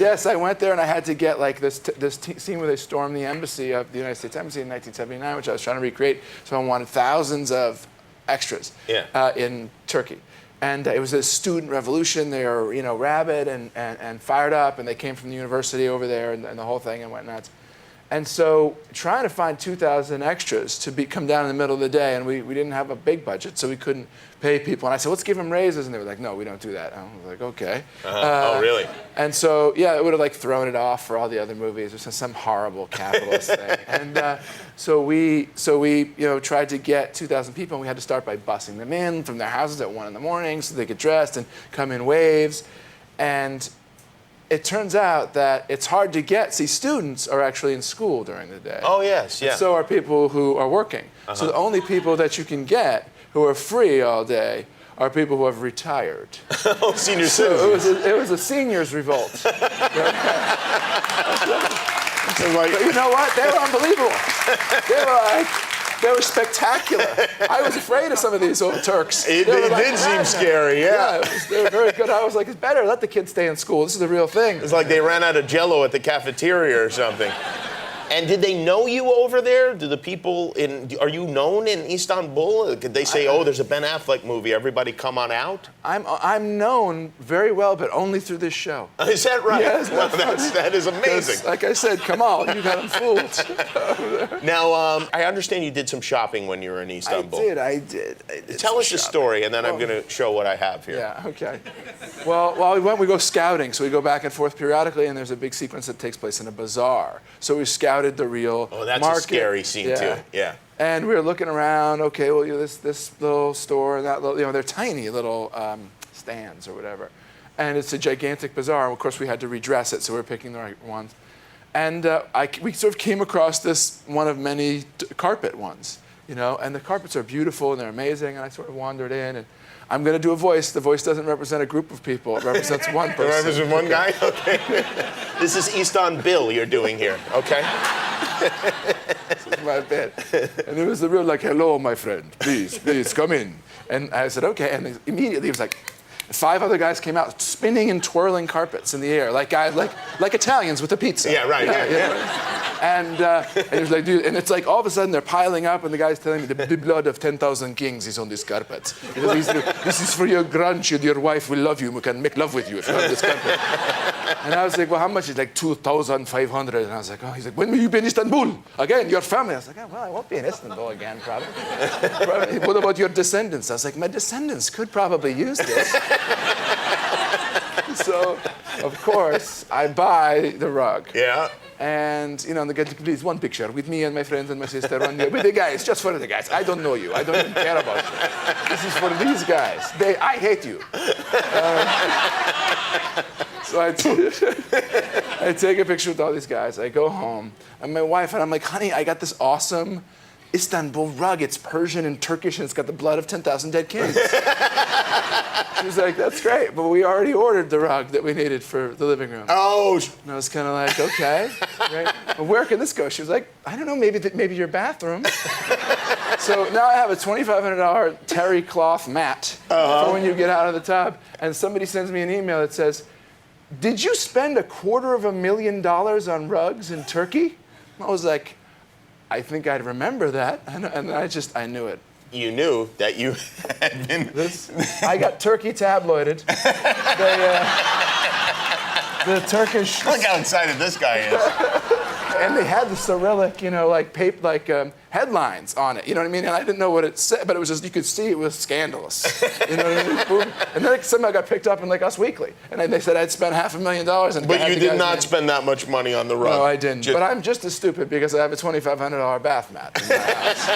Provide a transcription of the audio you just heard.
Yes, I went there and I had to get like this scene where they stormed the embassy of the United States Embassy in 1979, which I was trying to recreate. So I wanted thousands of extras in Turkey. And it was a student revolution. They were, rabid and fired up, and they came from the university over there and the whole thing and went nuts. And so trying to find 2,000 extras to come down in the middle of the day, and we didn't have a big budget, so we couldn't pay people. And I said, let's give them raises. And they were like, no, we don't do that. And I was like, okay. Oh, really? And so, yeah, it would have thrown it off for all the other movies. It was some horrible capitalist thing. And so we tried to get 2,000 people, and we had to start by busing them in from their houses at 1 in the morning so they get dressed and come in waves. And it turns out that it's hard to get. See, students are actually in school during the day. Oh, yes, yeah. And so are people who are working. So the only people that you can get who are free all day are people who have retired. Oh, senior citizens. It was a seniors' revolt. But you know what? They were unbelievable. They were spectacular. I was afraid of some of these old Turks. It did seem scary, yeah. They were very good. I was like, it's better. Let the kids stay in school. This is the real thing. It's like they ran out of Jell-O at the cafeteria or something. And did they know you over there? Do the people are you known in Istanbul? Could they say, oh, there's a Ben Affleck movie, everybody come on out? I'm known very well, but only through this show. Is that right? Yes, well, that is amazing. Like I said, Kamal, you got them fooled. Now, I understand you did some shopping when you were in Istanbul. I did. Tell us the story, and then I'm going to show what I have here. Yeah, okay. Well, while we go scouting, so we go back and forth periodically, and there's a big sequence that takes place in a bazaar. So we scouted the real Oh, that's market. a scary scene, too. Yeah. And we were looking around, okay, well, this little store and that little, they're tiny little stands or whatever. And it's a gigantic bazaar. And of course, we had to redress it, so we were picking the right ones. And we sort of came across this one of many carpet ones, and the carpets are beautiful and they're amazing. And I sort of wandered in, and I'm going to do a voice. The voice doesn't represent a group of people. It represents one person. It represents one guy? Okay. This is Istanbul you're doing here, okay? This is my bit. And it was the real hello, my friend. Please, come in. And I said, okay. And immediately it was like 5 other guys came out spinning and twirling carpets in the air, like Italians with a pizza. Yeah, right. Yeah. And it was like, dude, and it's like all of a sudden they're piling up, and the guy's telling me the blood of 10,000 kings is on this carpet. This is for your grandchild. Your wife will love you. We can make love with you if you have this carpet. And I was like, well, how much? It's like 2,500. And I was like, oh, he's like, when will you be in Istanbul? Again, your family. I was like, oh, well, I won't be in Istanbul again, probably. What about your descendants? I was like, my descendants could probably use this. So, of course, I buy the rug. Yeah. And, the guy, please, one picture with me and my friends and my sister. With the guys, just for the guys. I don't know you. I don't even care about you. This is for these guys. I hate you. So I take a picture with all these guys. I go home. And my wife, and I'm like, honey, I got this awesome Istanbul rug. It's Persian and Turkish, and it's got the blood of 10,000 dead kings. She was like, that's great, but we already ordered the rug that we needed for the living room. Oh. And I was kind of like, okay, right. Well, where can this go? She was like, I don't know, maybe your bathroom. So now I have a $2,500 terry cloth mat for when you get out of the tub. And somebody sends me an email that says, did you spend $250,000 on rugs in Turkey? I was like, I think I'd remember that. And I knew it. You knew that you had been... I got Turkey tabloided. The Turkish... Look how excited this guy is. And they had the Cyrillic, headlines on it. You know what I mean? And I didn't know what it said, but it was just, you could see it was scandalous. You know what I mean? Boom. And then somehow got picked up in Us Weekly. And they said I'd spent $500,000. And but you did not spend that much money on the rug. No, I didn't. But I'm just as stupid because I have a $2,500 bath mat in my house.